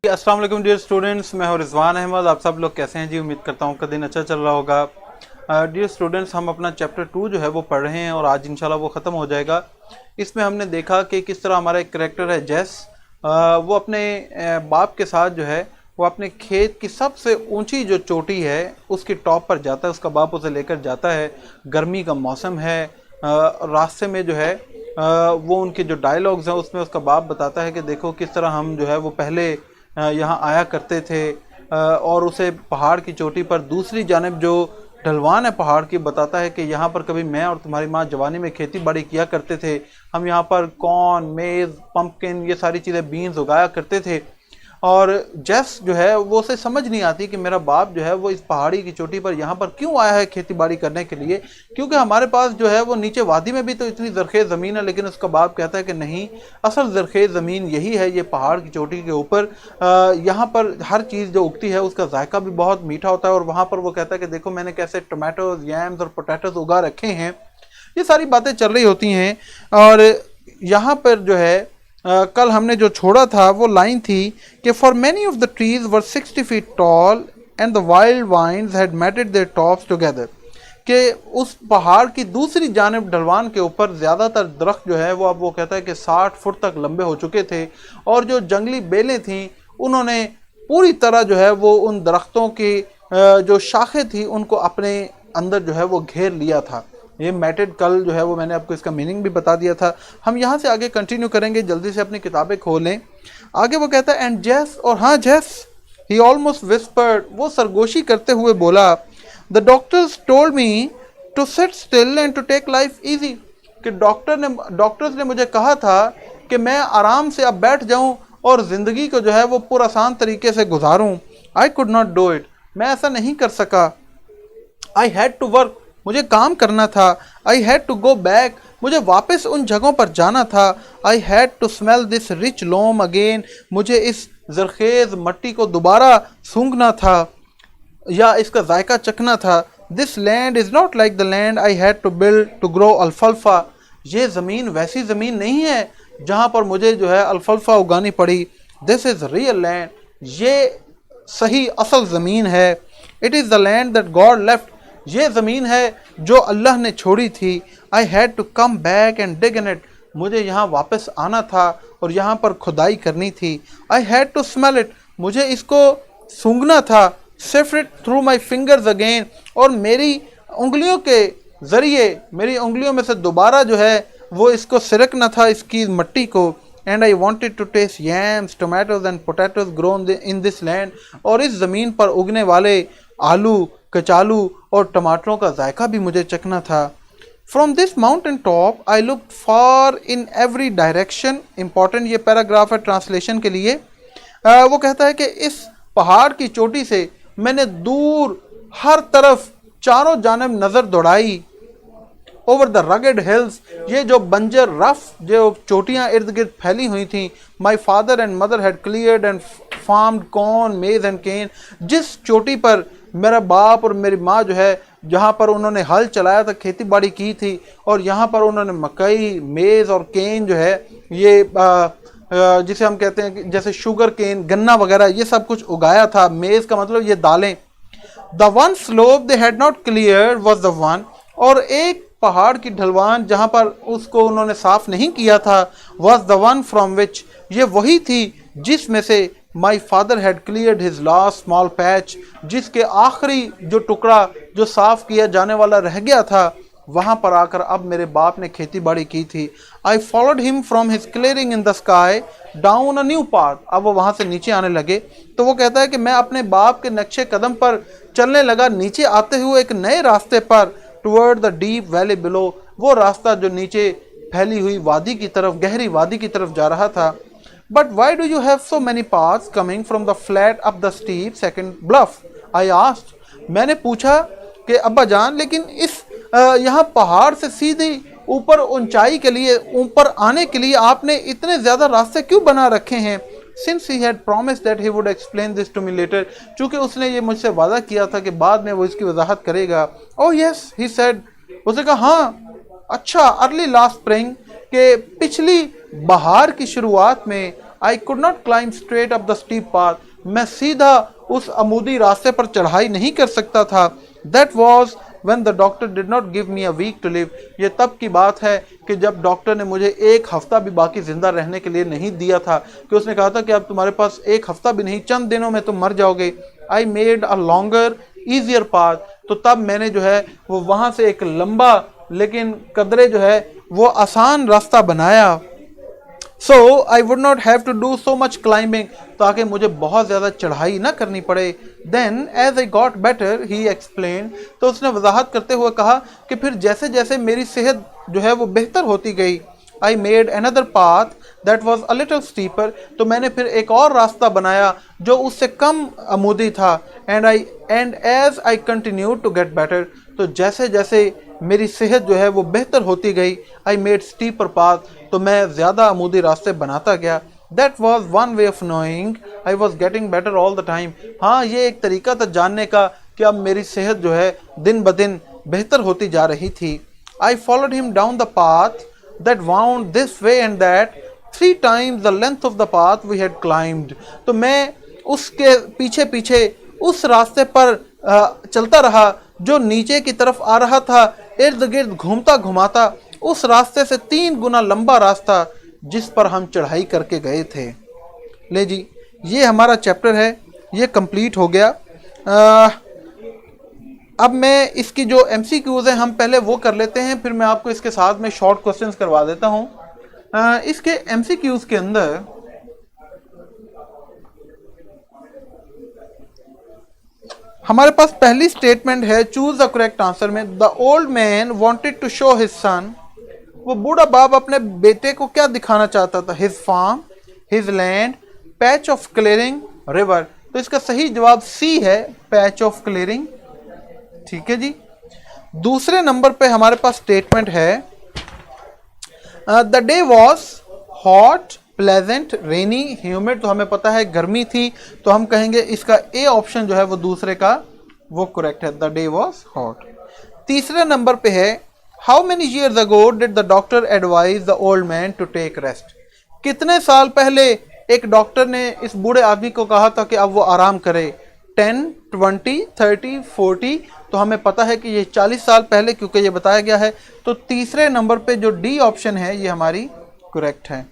Okay, अस्सलाम वालेकुम dear students. मैं हूं रिजवान अहमद। आप सब लोग कैसे हैं जी? उम्मीद करता हूं का दिन अच्छा चल रहा होगा। डियर स्टूडेंट्स, हम अपना चैप्टर 2 जो है वो पढ़ रहे हैं और आज इंशाल्लाह वो ख़त्म हो जाएगा। इसमें हमने देखा कि किस तरह हमारा एक करेक्टर है जेस, वो अपने बाप के साथ जो है वो अपने खेत की सबसे ऊंची जो चोटी है उसकी टॉप पर जाता है। उसका बाप उसे लेकर जाता है। गर्मी का मौसम है। रास्ते में जो है वो उनके जो डायलॉग्स हैं उसमें उसका बाप बताता है कि देखो किस तरह हम जो है वो पहले यहाँ आया करते थे, और उसे पहाड़ की चोटी पर दूसरी जानिब जो ढलवान है पहाड़ की बताता है कि यहाँ पर कभी मैं और तुम्हारी माँ जवानी में खेती बाड़ी किया करते थे। हम यहाँ पर कॉर्न, मेज़, पंपकिन, ये सारी चीज़ें, बीन्स उगाया करते थे। और जेस जो है वो उसे समझ नहीं आती कि मेरा बाप जो है वो इस पहाड़ी की चोटी पर यहाँ पर क्यों आया है खेती बाड़ी करने के लिए, क्योंकि हमारे पास जो है वो नीचे वादी में भी तो इतनी ज़रखेज़ ज़मीन है। लेकिन उसका बाप कहता है कि नहीं, असल ज़रखेज़ ज़मीन यही है, ये पहाड़ की चोटी के ऊपर। यहाँ पर हर चीज़ जो उगती है उसका जायका भी बहुत मीठा होता है। और वहाँ पर वो कहता है कि देखो मैंने कैसे टमाटोज, यैम्स और पोटैटोज उगा रखे हैं। ये सारी बातें चल रही होती हैं। और यहाँ पर जो है कल हमने जो छोड़ा था वो लाइन थी कि for many of the trees were 60 feet tall and the wild vines had matted their tops together, कि उस पहाड़ की दूसरी जानिब ढलवान के ऊपर ज़्यादातर दरख्त जो है वो अब वो कहता है कि 60 फुट तक लंबे हो चुके थे। और जो जंगली बेलें थीं उन्होंने पूरी तरह जो है वो उन दरख्तों की जो शाखें थी उनको अपने अंदर जो है वो घेर लिया था। ये मैटेड कल जो है वो मैंने आपको इसका मीनिंग भी बता दिया था। हम यहाँ से आगे कंटिन्यू करेंगे। जल्दी से अपनी किताबें खोलें। आगे वो कहता है एंड जेस, और हाँ जेस, ही ऑलमोस्ट विस्पर्ड, वो सरगोशी करते हुए बोला, the doctors told me to sit still and to take life easy, कि डॉक्टर्स ने मुझे कहा था कि मैं आराम से अब बैठ जाऊं और ज़िंदगी को जो है वो पुरआसान तरीके से गुजारूं। I could not do it, मैं ऐसा नहीं कर सका। आई हैड टू वर्क, मुझे काम करना था। I had to go back, मुझे वापस उन जगहों पर जाना था। I had to smell this rich loam again, मुझे इस जरखेज़ मट्टी को दोबारा सूंघना था या इसका जायका चखना था। This land is not like the land I had to build to grow अल्फल्फा, ये ज़मीन वैसी ज़मीन नहीं है जहाँ पर मुझे जो है अल्फल्फा उगानी पड़ी। दिस इज़ रियल लैंड, ये सही असल ज़मीन है। It is the land that God left, ये ज़मीन है जो अल्लाह ने छोड़ी थी। I had to come back and dig in it, मुझे यहाँ वापस आना था और यहाँ पर खुदाई करनी थी। I had to smell it, मुझे इसको सूंघना था। Sift it through my fingers again, और मेरी उंगलियों के ज़रिए, मेरी उंगलियों में से दोबारा जो है वो इसको सिरकना था, इसकी मट्टी को। And I wanted to taste yams, tomatoes and potatoes grown in this land, और इस ज़मीन पर उगने वाले आलू, कचालू और टमाटरों का जायका भी मुझे चखना था। From this mountain top I look far in every direction. Important ये पैराग्राफ है ट्रांसलेशन के लिए। वो कहता है कि इस पहाड़ की चोटी से मैंने दूर हर तरफ चारों जानिब नज़र दौड़ाई। ओवर द रगेड हिल्स, ये जो बंजर रफ जो चोटियाँ इर्द गिर्द फैली हुई थी। My father and mother had cleared and farmed corn, मेज एंड केन, जिस चोटी पर मेरा बाप और मेरी माँ जो है जहाँ पर उन्होंने हल चलाया था, खेती बाड़ी की थी, और यहाँ पर उन्होंने मकई, मेज़ और केन जो है ये जिसे हम कहते हैं कि जैसे शुगर केन, गन्ना वगैरह, ये सब कुछ उगाया था। मेज़ का मतलब ये दालें। The one slope they had not clear was the one, और एक पहाड़ की ढलवान जहाँ पर उसको उन्होंने साफ नहीं किया था, was the one from which, ये वही थी जिसमें से my father had cleared his last small patch, जिसके आखिरी जो टुकड़ा जो साफ किया जाने वाला रह गया था, वहाँ पर आकर अब मेरे बाप ने खेती बाड़ी की थी। I followed him from his clearing in the sky down a new path, अब वो वहाँ से नीचे आने लगे। तो वो कहता है कि मैं अपने बाप के नक्शे कदम पर चलने लगा, नीचे आते हुए एक नए रास्ते पर, toward the deep valley below, वो रास्ता जो नीचे फैली हुई वादी की तरफ, गहरी वादी की तरफ जा रहा था। But why do you have so many paths coming from the flat up the steep second bluff? I asked. मैंने पूछा कि अब्बा जान, लेकिन इस यहाँ पहाड़ से सीधी ऊपर ऊंचाई के लिए, ऊपर आने के लिए आपने इतने ज़्यादा रास्ते क्यों बना रखे हैं? Since he had promised that he would explain this to me later, चूँकि उसने ये मुझसे वादा किया था कि बाद में वो इसकी वजाहत करेगा। Oh yes, he said. उसने कहा हाँ, अच्छा, अर्ली लास्ट स्प्रिंग, के पिछली बहार की शुरुआत में आई could not climb straight up the steep path, मैं सीधा उस अमूदी रास्ते पर चढ़ाई नहीं कर सकता था। That was when the doctor did not give me a week to live, ये तब की बात है कि जब डॉक्टर ने मुझे एक हफ्ता भी बाकी जिंदा रहने के लिए नहीं दिया था, कि उसने कहा था कि अब तुम्हारे पास एक हफ्ता भी नहीं, चंद दिनों में तुम मर जाओगे। I made a longer easier path, तो तब मैंने जो है वो वहां से एक लंबा लेकिन कदरे जो है वो आसान रास्ता बनाया। So I would not have to do so much climbing, ताकि मुझे बहुत ज़्यादा चढ़ाई ना करनी पड़े। Then as I got better, he explained, तो उसने वजाहत करते हुए कहा कि फिर जैसे जैसे मेरी सेहत जो है वो बेहतर होती गई, I made another path that was a little steeper, तो मैंने फिर एक और रास्ता बनाया जो उससे कम अमूदी था। And as I continued to get better, तो जैसे जैसे मेरी सेहत जो है वो बेहतर होती गई, I made steeper path, तो मैं ज़्यादा अमूदी रास्ते बनाता गया। That was one way of knowing I was getting better all the time, हाँ ये एक तरीका था जानने का कि अब मेरी सेहत जो है दिन ब दिन बेहतर होती जा रही थी। I followed him down the path that wound this way and that, 3 times the length of the path we had climbed, तो मैं उसके पीछे पीछे उस रास्ते पर चलता रहा जो नीचे की तरफ आ रहा था, इर्द गिर्द घूमता घुमाता उस रास्ते से 3 गुना लंबा रास्ता जिस पर हम चढ़ाई करके गए थे। ले जी, ये हमारा चैप्टर है, ये कंप्लीट हो गया। अब मैं इसकी जो MCQs हैं हम पहले वो कर लेते हैं, फिर मैं आपको इसके साथ में शॉर्ट क्वेश्चंस करवा देता हूँ। इसके MCQs के अंदर हमारे पास पहली स्टेटमेंट है, चूज द करेक्ट आंसर में, the old man wanted to show his son, वो बूढ़ा बाप अपने बेटे को क्या दिखाना चाहता था, his farm, his land, patch of clearing, river, तो इसका सही जवाब सी है, पैच ऑफ क्लियरिंग। ठीक है जी। दूसरे नंबर पे हमारे पास स्टेटमेंट है, the day was hot, pleasant, rainy, humid, तो हमें पता है गर्मी थी, तो हम कहेंगे इसका ए ऑप्शन जो है वो दूसरे का वो करेक्ट है, द डे वॉज हॉट। तीसरे नंबर पे है, how many years ago did the doctor advise the old man to take rest, कितने साल पहले एक डॉक्टर ने इस बूढ़े आदमी को कहा था कि अब वो आराम करे, 10, 20, 30, 40, तो हमें पता है कि ये 40 साल पहले क्योंकि ये बताया गया है, तो तीसरे नंबर पे जो डी ऑप्शन है ये हमारी करेक्ट है।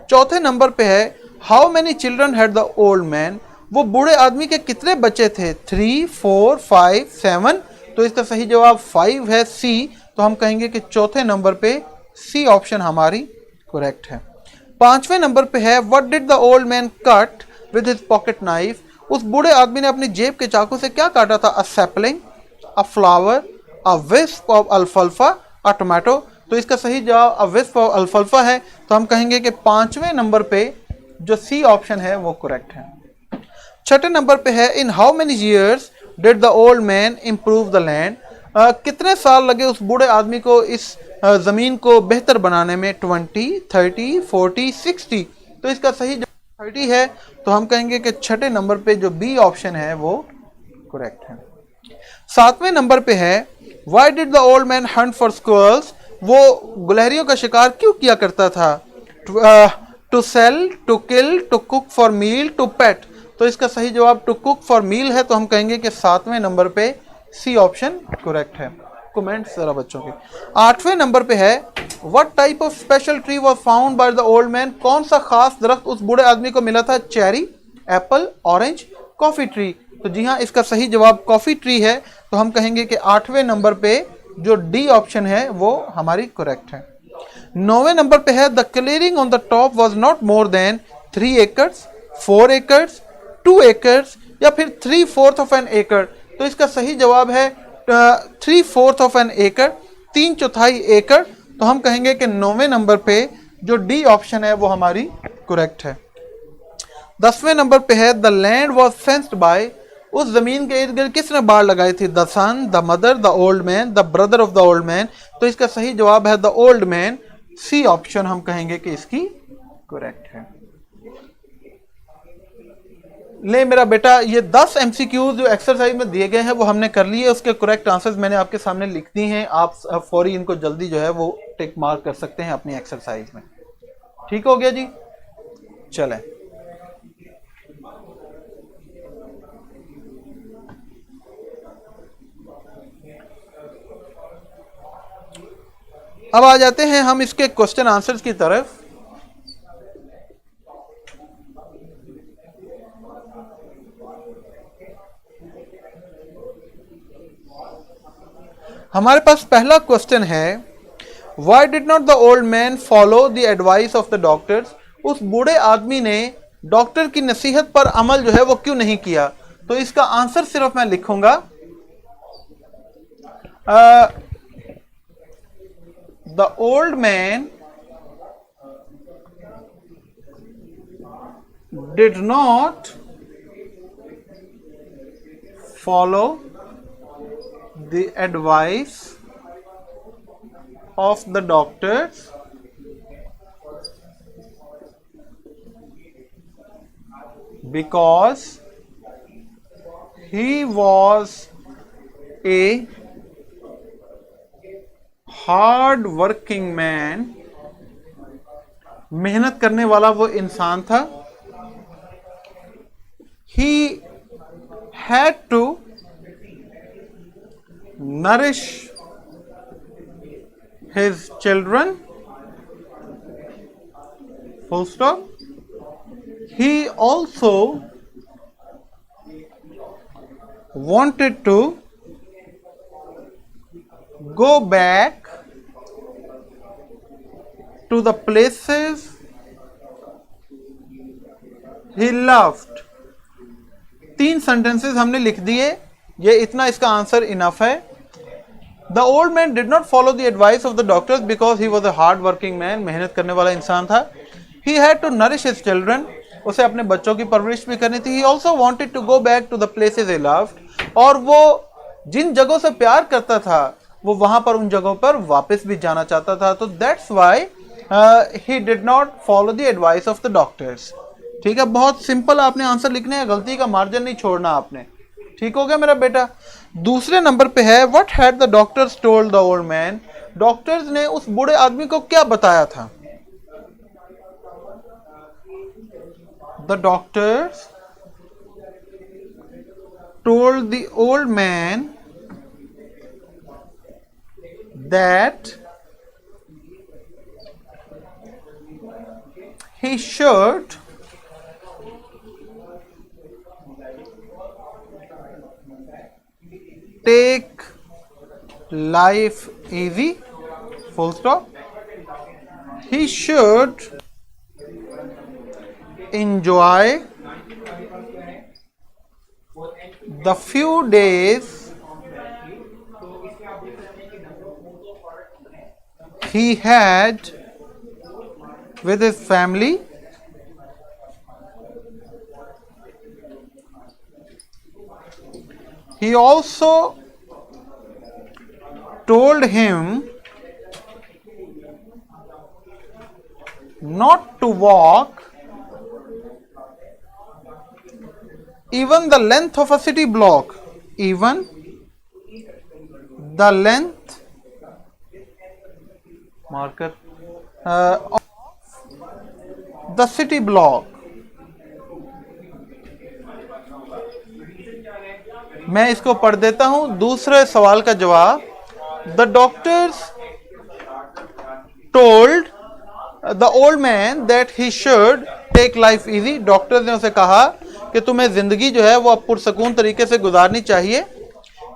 चौथे नंबर पे है, how many children had the old man, वो बूढ़े आदमी के कितने बच्चे थे, 3, 4, 5, 7, तो इसका सही जवाब 5 है, सी, तो हम कहेंगे कि चौथे नंबर पे सी ऑप्शन हमारी करेक्ट है। पांचवें नंबर पे है, what did the old man cut with his pocket knife, उस बूढ़े आदमी ने अपनी जेब के चाकू से क्या काटा था, a sapling, a flower, a wisp of अल्फाल्फा, अ टोमेटो, तो इसका सही जवाब अ विस्प ऑफ अल्फाल्फा है, तो हम कहेंगे कि पांचवें नंबर पे जो सी ऑप्शन है वो करेक्ट है। छठे नंबर पे है, in how many years did the old man improve the land, कितने साल लगे उस बूढ़े आदमी को इस ज़मीन को बेहतर बनाने में, 20, 30, 40, 60, तो इसका सही जवाब 30 है, तो हम कहेंगे कि छठे नंबर पे जो बी ऑप्शन है वो करेक्ट है। सातवें नंबर पे है, why did the old man hunt for squirrels, वो गुलहरियों का शिकार क्यों किया करता था, to sell, to kill, to cook for meal, to pet, तो इसका सही जवाब टू कुक फॉर मील है, तो हम कहेंगे कि सातवें नंबर पे सी ऑप्शन करेक्ट है। कमेंट्स जरा बच्चों के। आठवें नंबर पे है, what type of special tree was found by the old man, कौन सा खास दरख्त उस बूढ़े आदमी को मिला था, cherry, Apple, orange, coffee tree, तो जी हाँ इसका सही जवाब कॉफी ट्री है, तो हम कहेंगे कि आठवें नंबर पे जो डी ऑप्शन है वो हमारी करेक्ट है। नौवें नंबर पे है, the clearing on the top was not more than 3 acres, 4 acres, 2 acres या फिर 3/4 ऑफ एन एकड़, तो इसका सही जवाब है 3/4 ऑफ एन एकड़, 3/4 एकड़, तो हम कहेंगे कि 9वें नंबर पे जो डी ऑप्शन है वो हमारी करेक्ट है। 10वें नंबर पे है, the land was fenced by, उस जमीन के इर्द गिर्द किसने बाड़ लगाई थी, the son, the mother, the old man, the brother of the old man, तो इसका सही जवाब है the old man, C option हम कहेंगे कि इसकी करेक्ट है। ले मेरा बेटा, ये 10 MCQs जो एक्सरसाइज में दिए गए हैं वो हमने कर लिए, उसके करेक्ट आंसर्स मैंने आपके सामने लिख दी हैं, आप फौरी इनको जल्दी जो है वो टिक मार्क कर सकते हैं अपनी एक्सरसाइज में। ठीक हो गया जी, चलें। अब आ जाते हैं हम इसके क्वेश्चन आंसर्स की तरफ। हमारे पास पहला क्वेश्चन है, why did not the old man follow the advice of the doctors. उस बूढ़े आदमी ने डॉक्टर की नसीहत पर अमल जो है वो क्यों नहीं किया। तो इसका आंसर सिर्फ मैं लिखूंगा, the old man did not follow the advice of the doctors because he was a hard working man। मेहनत करने वाला वो इंसान था। he had to nourish his children, full stop। He also wanted to go back to the places he loved। 3 sentences हमने लिख दिए, ये इतना इसका आंसर इनफ है। The old man did not follow the advice of the doctors because he was a hard working man. मेहनत करने वाला इंसान था। He had to nourish his children. उसे अपने बच्चों की परवरिश भी करनी थी। He also wanted to go back to the places he loved. और वो जिन जगहों से प्यार करता था वो वहां पर उन जगहों पर वापस भी जाना चाहता था। तो that's why he did not follow the advice of the doctors. ठीक है, बहुत सिंपल आपने आंसर लिखने हैं, गलती का मार्जिन नहीं छोड़ना आपने। ठीक हो गया मेरा बेटा। दूसरे नंबर पे है, what had the doctors told the old man. Doctors ने उस बूढ़े आदमी को क्या बताया था। The doctors told the old man that he should take life easy, full stop। He should enjoy the few days he had with his family। He also told him not to walk even the length of a city block, even the length marker of the city block। मैं इसको पढ़ देता हूं। दूसरे सवाल का जवाब, the doctors told the old man that he should take life easy. Doctors ने उसे कहा कि तुम्हें जिंदगी जो है वो अब पुरसकून तरीके से गुजारनी चाहिए।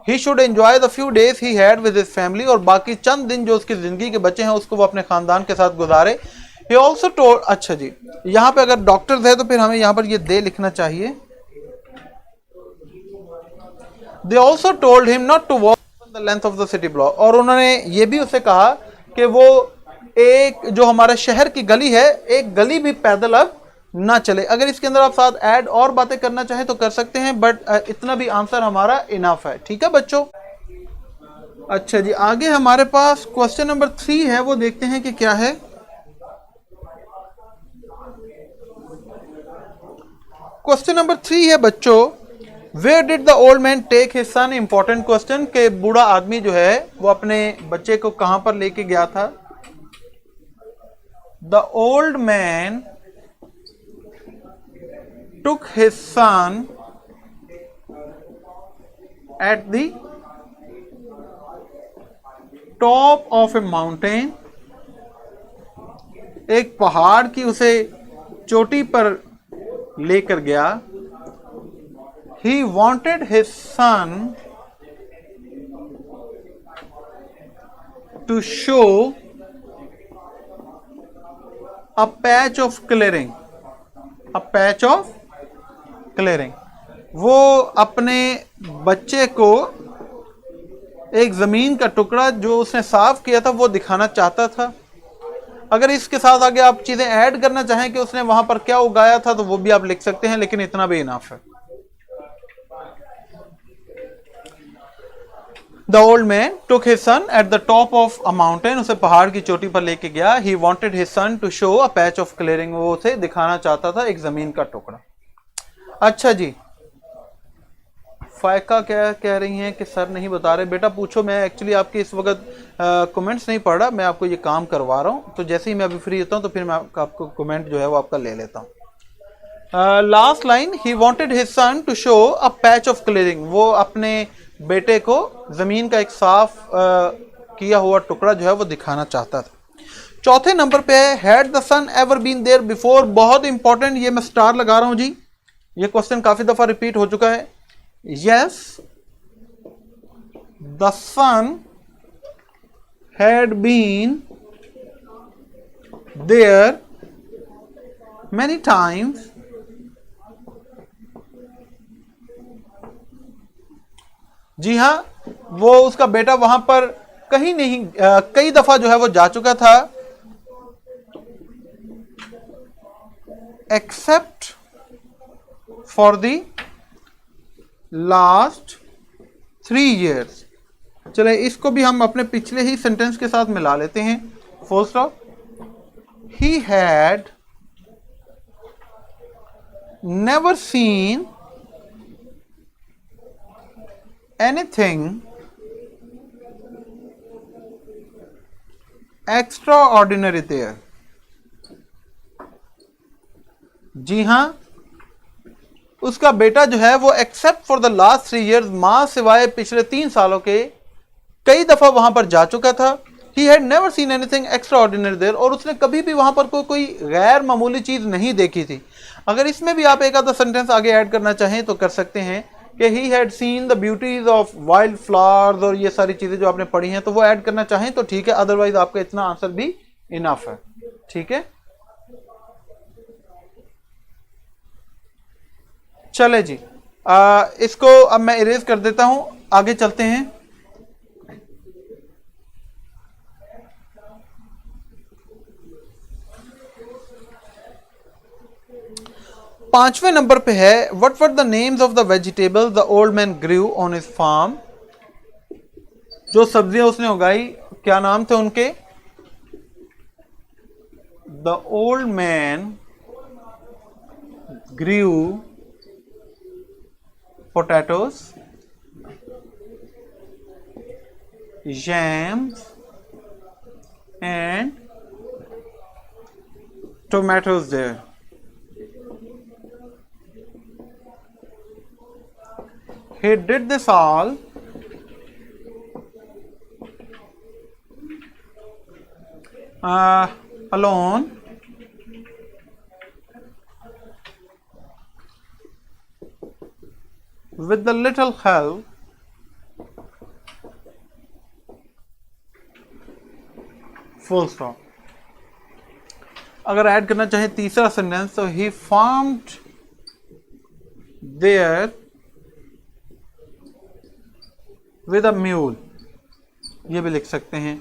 He should enjoy the few days he had with his family. और बाकी चंद दिन जो उसकी जिंदगी के बचे हैं उसको वो अपने खानदान के साथ गुजारे। ही ऑल्सो टोल्ड, अच्छा जी, यहां पे अगर डॉक्टर्स है तो फिर हमें यहां पर ये दे लिखना चाहिए। They also told him not to walk the length of the city block। और उन्होंने ये भी उसे कहा कि वो एक जो हमारे शहर की गली है, एक गली भी पैदल अब ना चले। अगर इसके अंदर आप साथ ऐड और बातें करना चाहें तो कर सकते हैं, बट इतना भी आंसर हमारा इनफ है। ठीक है बच्चों। अच्छा जी, आगे हमारे पास क्वेश्चन नंबर 3 है, वो देखते हैं कि क्या है। क्वेश्चन नंबर 3 है बच्चों, where did the old man take his son. Important question के बूढ़ा आदमी जो है वो अपने बच्चे को कहां पर लेके गया था। The old man took his son at the top of a mountain एक पहाड़ की उसे चोटी पर लेकर गया। He wanted his son to show a patch of clearing, a patch of clearing। वो अपने बच्चे को एक जमीन का टुकड़ा जो उसने साफ किया था वो दिखाना चाहता था। अगर इसके साथ आगे आप चीजें ऐड करना चाहें कि उसने वहां पर क्या उगाया था तो वो भी आप लिख सकते हैं, लेकिन इतना भी इनफ है। The old man took his son at the top of a mountain, उसे पहाड़ की चोटी पर लेके गया। He wanted his son to show a patch of clearing, वो उसे दिखाना चाहता था एक जमीन का टुकड़ा। अच्छा जी, फायका क्या कह रही हैं कि सर नहीं बता रहे। बेटा पूछो, मैं एक्चुअली आपके इस वक्त कमेंट्स नहीं पढ़ रहा, मैं आपको ये काम करवा रहा हूँ, तो जैसे ही मैं अभी फ्री होता हूँ तो फिर मैं आपको कमेंट जो है वो आपका ले लेता हूँ। Last line, he wanted his son to show a patch of clearing, वो अपने बेटे को जमीन का एक साफ किया हुआ टुकड़ा जो है वो दिखाना चाहता था। चौथे नंबर पे है, had the son ever been there before. बहुत इंपॉर्टेंट, ये मैं स्टार लगा रहा हूं जी, ये क्वेश्चन काफी दफा रिपीट हो चुका है। Yes, the son had been there many times जी हाँ, वो उसका बेटा वहां पर कहीं नहीं कई दफा जो है वो जा चुका था। Except for the last 3 years। चले इसको भी हम अपने पिछले ही सेंटेंस के साथ मिला लेते हैं। Full stop, he had never scene anything extraordinary there। जी हां, उसका बेटा जो है वो except for the last 3 years, मां सिवाय पिछले 3 सालों के कई दफा वहां पर जा चुका था। He had never seen anything extraordinary there, और उसने कभी भी वहां पर कोई गैर मामूली चीज नहीं देखी थी। अगर इसमें भी आप एक आधा सेंटेंस आगे ऐड करना चाहें तो कर सकते हैं कि he had seen the beauties of wild flowers, और ये सारी चीजें जो आपने पढ़ी हैं तो वो ऐड करना चाहें तो ठीक है, अदरवाइज आपका इतना आंसर भी इनफ है। ठीक है, चले जी, इसको अब मैं इरेज कर देता हूं, आगे चलते हैं। पांचवें नंबर पे है, what were the names of the vegetables the old man grew on his farm. जो सब्जियां उसने उगाई क्या नाम थे उनके। The old man grew potatoes, yams and tomatoes there। He did this all alone with the little help full stop. अगर add करना चाहे तीसरा सेंटेंस तो he farmed there with a mule, ये भी लिख सकते हैं।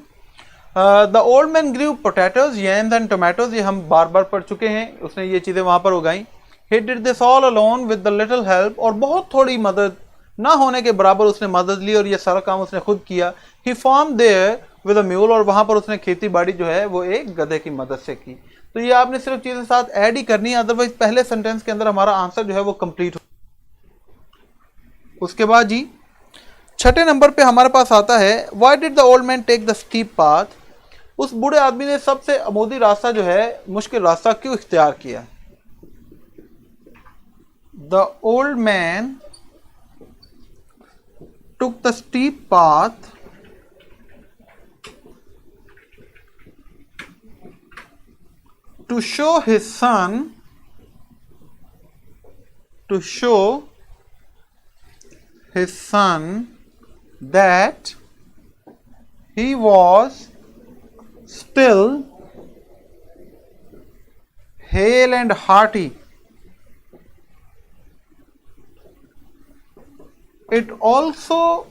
The old man grew potatoes, yams and tomatoes, ये हम बार बार पढ़ चुके हैं, उसने ये चीजें वहां पर उगाई। He did this all alone with the little help, और बहुत थोड़ी मदद ना होने के बराबर उसने मदद ली और ये सारा काम उसने खुद किया। He farmed there with a mule, और वहां पर उसने खेती बाड़ी जो है वो एक गधे की मदद से की। तो ये आपने सिर्फ चीजें साथ ऐड ही करनी है, अदरवाइज पहले सेंटेंस के अंदर हमारा आंसर जो है वो कंप्लीट हो। उसके बाद जी छठे नंबर पे हमारे पास आता है, why did the old man take the steep path. उस बूढ़े आदमी ने सबसे अमूदी रास्ता जो है, मुश्किल रास्ता क्यों इख्तियार किया। The old man took the steep path to show his son, to show his son that he was still hale and hearty. It also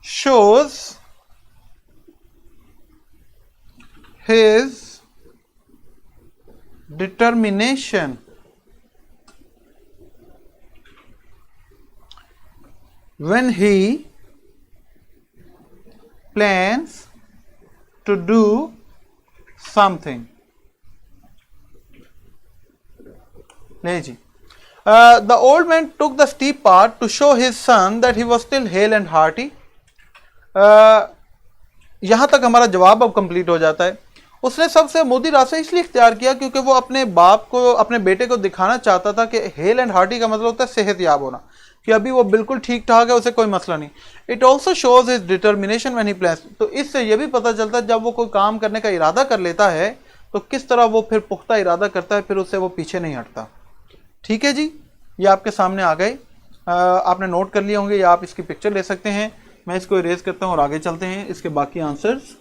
shows his determination when he plans to do something. The old man took the steep path to show his son that he was still hale and hearty. यहाँ तक हमारा जवाब अब complete हो जाता है। उसने सबसे मोदी रास्ता इसलिए इख्तियार किया क्योंकि वो अपने बाप को, अपने बेटे को दिखाना चाहता था कि हेल एंड हार्टी का मतलब होता है सेहतयाब होना, कि अभी वो बिल्कुल ठीक ठाक है, उसे कोई मसला नहीं। It also shows his determination when he plans. तो इससे यह भी पता चलता है जब वो कोई काम करने का इरादा कर लेता है तो किस तरह वो फिर पुख्ता इरादा करता है, फिर उससे वो पीछे नहीं हटता। ठीक है जी, ये आपके सामने आ गए, आपने नोट कर लिए होंगे या आप इसकी पिक्चर ले सकते हैं। मैं इसको इरेज करता हूं और आगे चलते हैं इसके बाकी आंसर्स।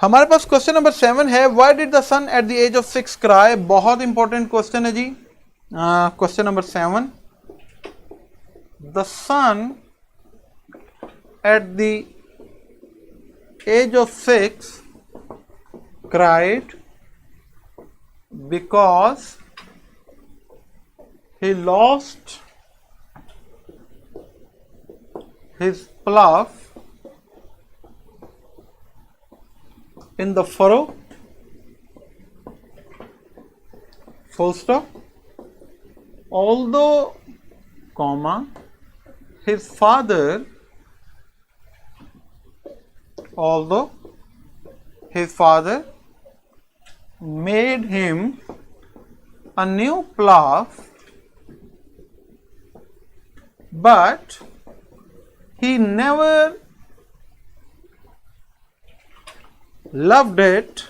हमारे पास क्वेश्चन नंबर 7 है, why did the son at the age of 6 cry. बहुत इंपॉर्टेंट क्वेश्चन है जी। Question number 7, the son at the age of 6 cried because he lost his plough in the furrow, full stop, although, comma, his father, although his father made him a new plough, but he never loved it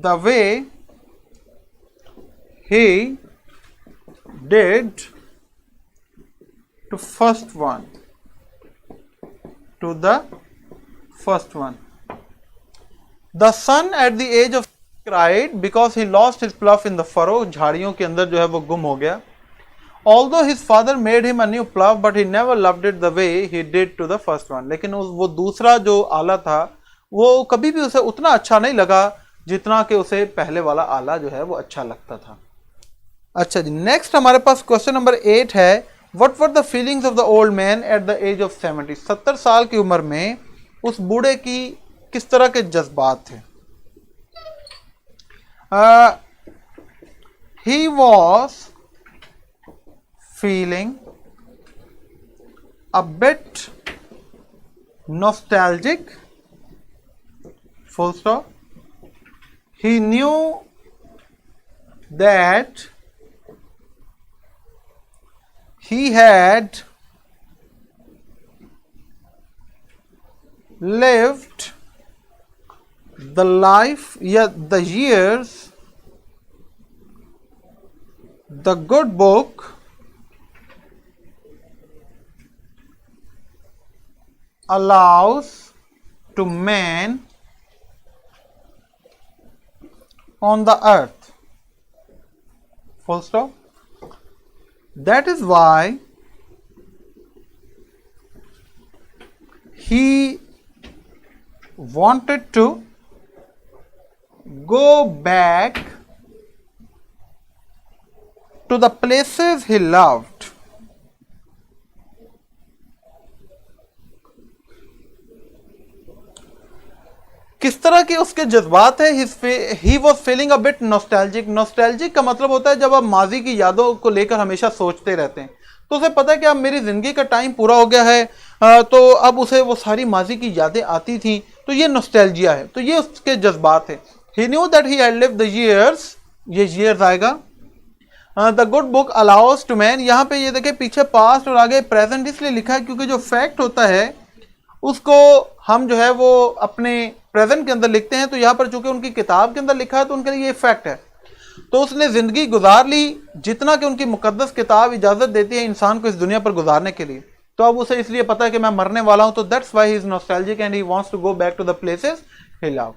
the way he did to first one, to the first one. The son at the age of cried because he lost his plough in the furrow. झाड़ियों के अंदर जो है वो गुम हो गया। Although his father made him a new plough, but he never loved it the way he did to the first one. लेकिन वो दूसरा जो आला था वो कभी भी उसे उतना अच्छा नहीं लगा जितना कि उसे पहले वाला आला जो है वो अच्छा लगता था। अच्छा जी, नेक्स्ट हमारे पास क्वेश्चन नंबर 8 है, What were the feelings of the old man at the age of 70? 70 साल की उम्र में उस बूढ़े की किस तरह के जज्बात थे। He was feeling a bit nostalgic, full stop. He knew that he had lived the life, the years, the good book allows to man on the earth, full stop. That is why he wanted to go back to the places he loved. किस तरह के उसके जज्बात है। He was feeling a bit nostalgic. Nostalgic का मतलब होता है जब आप माजी की यादों को लेकर हमेशा सोचते रहते हैं, तो उसे पता है कि अब मेरी जिंदगी का टाइम पूरा हो गया है, तो अब उसे वो सारी माजी की यादें आती थी, तो ये नॉस्टैल्जिया है, तो ये उसके जज्बात है। He knew that he had lived the years, ये ईयर्स आएगा, the good book allows to man, यहाँ पे ये देखें पीछे पास्ट और आगे प्रेजेंट इसलिए लिखा है क्योंकि जो फैक्ट होता है उसको हम जो है वो अपने प्रेजेंट के अंदर लिखते हैं, तो यहाँ पर चूंकि उनकी किताब के अंदर लिखा है तो उनके लिए ये फैक्ट है। तो उसने जिंदगी गुजार ली जितना कि उनकी मुकद्दस किताब इजाजत देती है इंसान को इस दुनिया पर गुजारने के लिए। तो अब उसे इसलिए पता है कि मैं मरने वाला हूं, तो that's why he is nostalgic and he wants to go back to the places he love.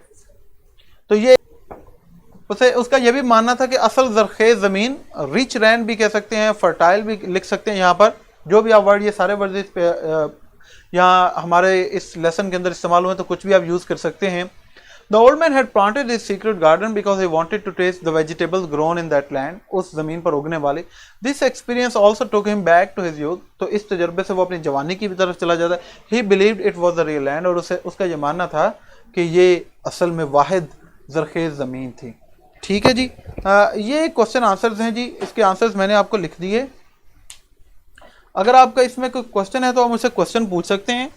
तो ये उसे उसका यह भी मानना था कि असल जरखेज जमीन, रिच लैंड भी कह सकते हैं, फर्टाइल भी लिख सकते हैं, यहाँ पर जो भी आप वर्ड, ये सारे वर्ड इस पे यहाँ हमारे इस लेसन के अंदर इस्तेमाल हुए, तो कुछ भी आप यूज कर सकते हैं। The old man had planted his secret garden because he wanted to taste the vegetables grown in that land, उस जमीन पर उगने वाले। This experience also took him back to his youth, तो इस तजर्बे से वो अपनी जवानी की तरफ चला जाता है। ही believed it was the real land, और उसे उसका ये मानना था कि ये असल में वाहिद जरखेज ज़मीन थी। ठीक है जी, ये क्वेश्चन आंसर्स हैं जी, इसके आंसर्स मैंने आपको लिख दिए। अगर आपका इसमें कोई क्वेश्चन है तो आप मुझसे क्वेश्चन पूछ सकते हैं।